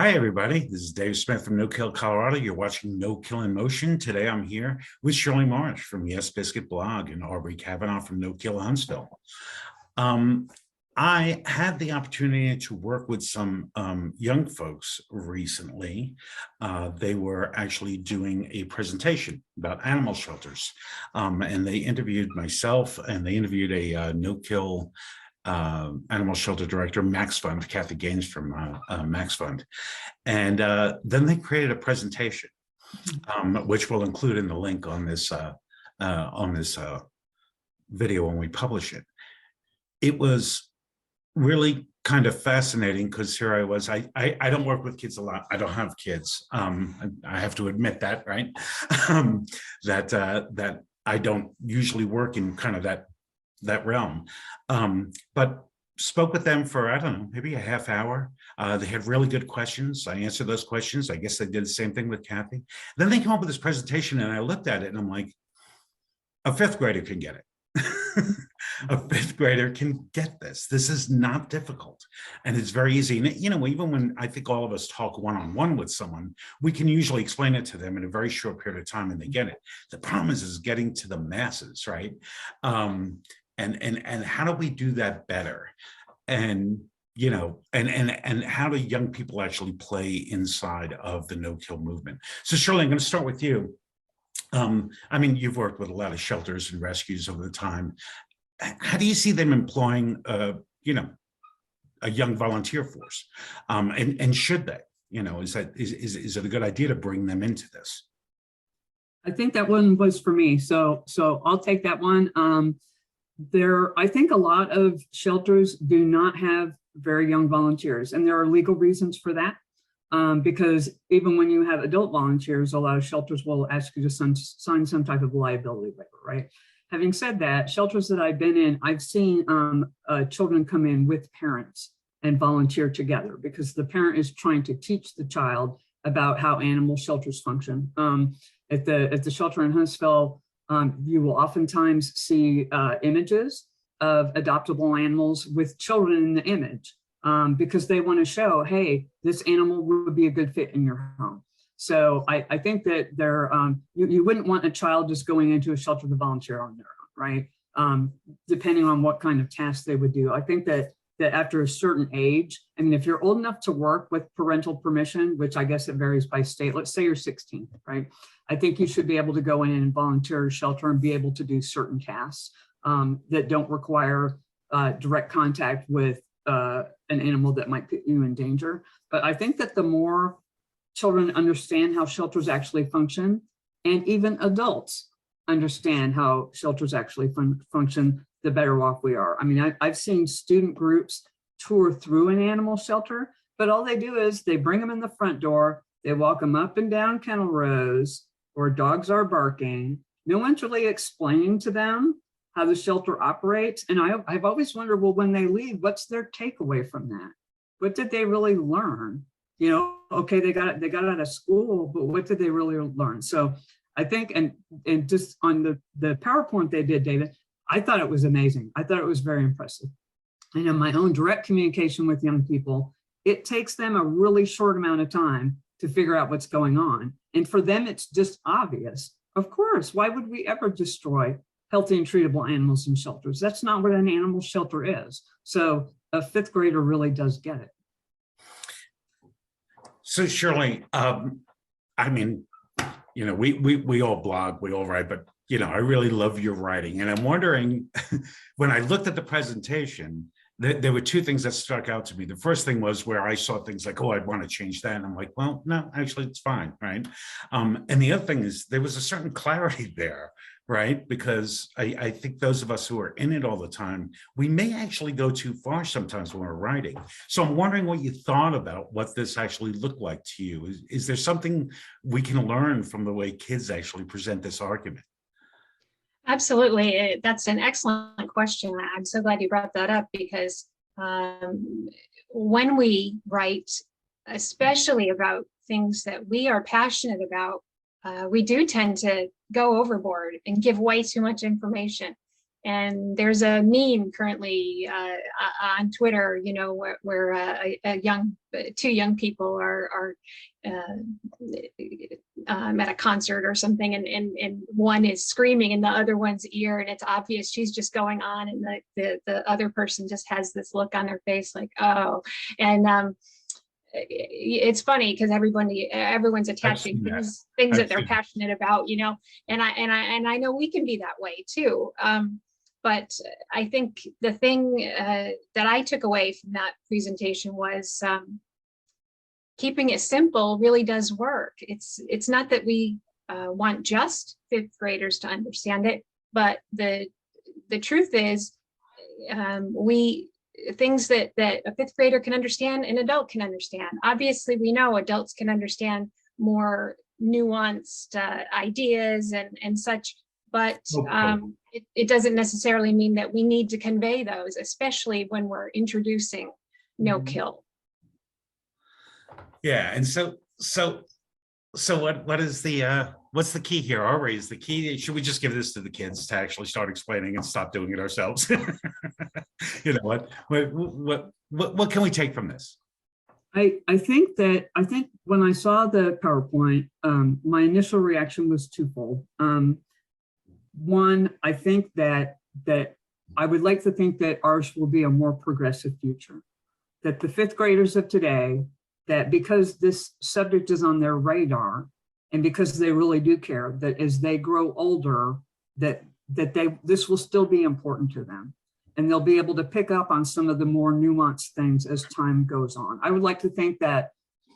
Hi, everybody. This is Dave Smith from No Kill, Colorado. You're watching No Kill in Motion. Today, I'm here with Shirley Marsh from Yes Biscuit Blog and Aubrey Kavanaugh from No Kill Huntsville. I had the opportunity to work with some young folks recently. They were actually doing a presentation about animal shelters, and they interviewed myself, and they interviewed a No Kill animal shelter director, Max Fund, Kathy Gaines from Max Fund. And then they created a presentation, which we'll include in the link on this video when we publish it. It was really kind of fascinating because here I was. I don't work with kids a lot. I don't have kids. I have to admit that, right? That I don't usually work in kind of that realm, but spoke with them for, I don't know, maybe a half hour. They had really good questions. I answered those questions. I guess they did the same thing with Kathy. Then they came up with this presentation and I looked at it and I'm like, a fifth grader can get it. A fifth grader can get this. This is not difficult. And it's very easy. And, you know, even when I think all of us talk one-on-one with someone, we can usually explain it to them in a very short period of time and they get it. The problem is getting to the masses, right? And how do we do that better? And you know, and how do young people actually play inside of the no-kill movement? So Shirley, I'm going to start with you. I mean, you've worked with a lot of shelters and rescues over the time. How do you see them employing, you know, a young volunteer force? And should they? You know, is it a good idea to bring them into this? I think that one was for me, so I'll take that one. I think a lot of shelters do not have very young volunteers, and there are legal reasons for that. Because even when you have adult volunteers, a lot of shelters will ask you to sign some type of liability waiver, right? Having said that, shelters that I've been in, I've seen children come in with parents and volunteer together because the parent is trying to teach the child about how animal shelters function. At the shelter in Huntsville, you will oftentimes see images of adoptable animals with children in the image because they want to show, hey, this animal would be a good fit in your home. So I think that you wouldn't want a child just going into a shelter to volunteer on their own, right? Depending on what kind of tasks they would do. I think that after a certain age, I mean, if you're old enough to work with parental permission, which I guess it varies by state, let's say you're 16, right? I think you should be able to go in and volunteer at a shelter and be able to do certain tasks that don't require direct contact with an animal that might put you in danger. But I think that the more children understand how shelters actually function, and even adults understand how shelters actually function, the better off we are. I mean, I've seen student groups tour through an animal shelter, but all they do is they bring them in the front door, they walk them up and down kennel rows, or dogs are barking. No one's really explaining to them how the shelter operates. And I've always wondered, well, when they leave, what's their takeaway from that? What did they really learn? You know, okay, they got out of school, but what did they really learn? So I think, and just on the PowerPoint they did, David, I thought it was amazing. I thought it was very impressive. And in my own direct communication with young people, it takes them a really short amount of time to figure out what's going on. And for them, it's just obvious. Of course, why would we ever destroy healthy and treatable animals in shelters? That's not what an animal shelter is. So a fifth grader really does get it. So Shirley, I mean, you know, we all blog, we all write, but you know, I really love your writing. And I'm wondering, when I looked at the presentation, there were two things that stuck out to me. The first thing was where I saw things like, oh, I'd want to change that. And I'm like, well, no, actually, it's fine, right? And the other thing is there was a certain clarity there, right? Because I think those of us who are in it all the time, we may actually go too far sometimes when we're writing. So I'm wondering what you thought about what this actually looked like to you. Is there something we can learn from the way kids actually present this argument? Absolutely. That's an excellent question. I'm so glad you brought that up because when we write, especially about things that we are passionate about, we do tend to go overboard and give way too much information. And there's a meme currently on Twitter, you know, where two young people are at a concert or something, and one is screaming in the other one's ear, and it's obvious she's just going on, and the other person just has this look on their face like, oh, and it's funny because everyone's attaching things that they're passionate about, you know, and I know we can be that way too. But I think the thing that I took away from that presentation was keeping it simple really does work. It's not that we want just fifth graders to understand it, but the truth is things that a fifth grader can understand, an adult can understand. Obviously, we know adults can understand more nuanced ideas and such, but it doesn't necessarily mean that we need to convey those, especially when we're introducing no kill. Yeah, and so what is the what's the key here? Aubrey, is the key? Should we just give this to the kids to actually start explaining and stop doing it ourselves? You know what can we take from this? I think when I saw the PowerPoint, my initial reaction was twofold. One, I think that I would like to think that ours will be a more progressive future, that the fifth graders of today, that because this subject is on their radar and because they really do care, that as they grow older, that this will still be important to them. And they'll be able to pick up on some of the more nuanced things as time goes on. I would like to think that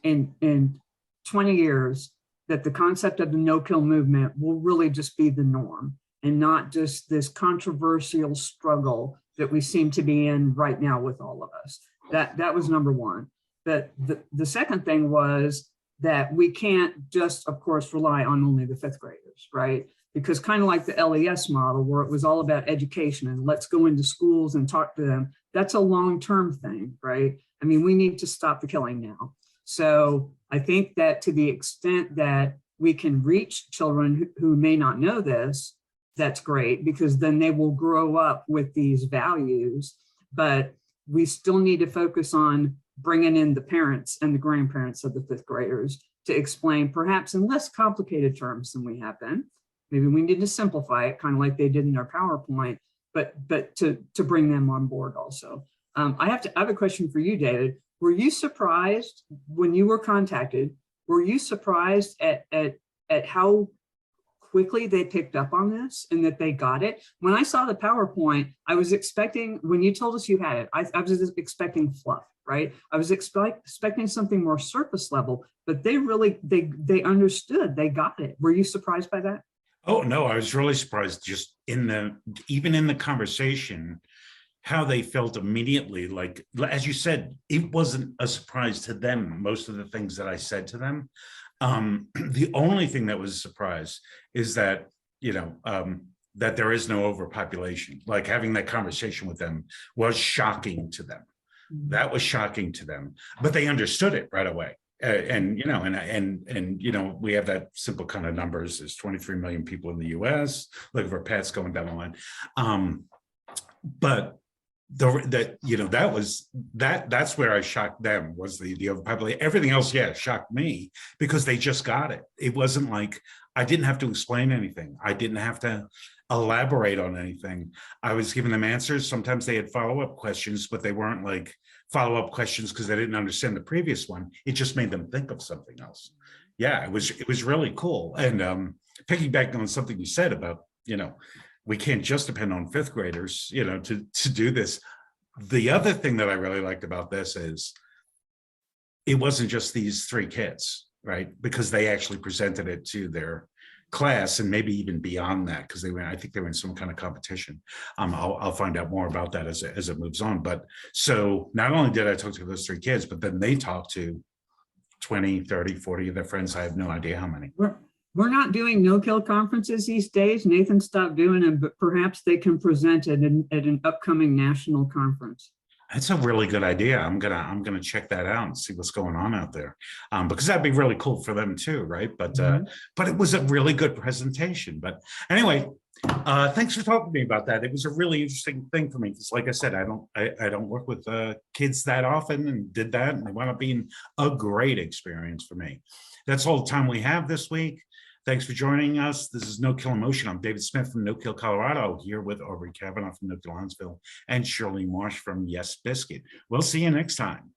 in 20 years, that the concept of the no-kill movement will really just be the norm and not just this controversial struggle that we seem to be in right now with all of us. That was number one. But the second thing was that we can't just, of course, rely on only the fifth graders, right? Because kind of like the LES model, where it was all about education and let's go into schools and talk to them, that's a long-term thing, right? I mean, we need to stop the killing now. So I think that to the extent that we can reach children who may not know this, that's great, because then they will grow up with these values. But we still need to focus on bringing in the parents and the grandparents of the fifth graders to explain, perhaps in less complicated terms than we have been. Maybe we need to simplify it, kind of like they did in our PowerPoint, but to bring them on board also. I have a question for you, David. Were you surprised when you were contacted? Were you surprised at how quickly they picked up on this and that they got it? When I saw the PowerPoint, I was expecting, when you told us you had it, I was expecting fluff, right? I was expecting something more surface level, but they really, they understood, they got it. Were you surprised by that? Oh, no, I was really surprised just even in the conversation, how they felt immediately. Like, as you said, it wasn't a surprise to them, most of the things that I said to them. The only thing that was a surprise is that, you know, that there is no overpopulation. Like, having that conversation with them was shocking to them. That was shocking to them, but they understood it right away. And you know, and you know, we have that simple kind of numbers. There's 23 million people in the U.S. Look for pets going down the line. But you know, that's where I shocked them, was the overpopulation. Everything else, yeah, shocked me, because they just got it. It wasn't like I didn't have to explain anything. I didn't have to elaborate on anything. I was giving them answers. Sometimes they had follow-up questions, but they weren't like follow-up questions because they didn't understand the previous one. It just made them think of something else. Yeah, it was really cool. And piggybacking on something you said about, you know, we can't just depend on fifth graders, you know, to do this. The other thing that I really liked about this is it wasn't just these three kids, right? Because they actually presented it to their class, and maybe even beyond that, because I think they were in some kind of competition. I'll find out more about that as it moves on. But so not only did I talk to those three kids, but then they talked to 20, 30, 40 of their friends. I have no idea how many. We're not doing no-kill conferences these days. Nathan stopped doing them, but perhaps they can present at an upcoming national conference. That's a really good idea. I'm gonna check that out and see what's going on out there, because that'd be really cool for them too, right? But it was a really good presentation. But anyway, thanks for talking to me about that. It was a really interesting thing for me because, like I said, I don't work with kids that often, and did that, and it wound up being a great experience for me. That's all the time we have this week. Thanks for joining us. This is No Kill Emotion. I'm David Smith from No Kill, Colorado, here with Aubrey Kavanaugh from No Kill Huntsville and Shirley Marsh from Yes Biscuit. We'll see you next time.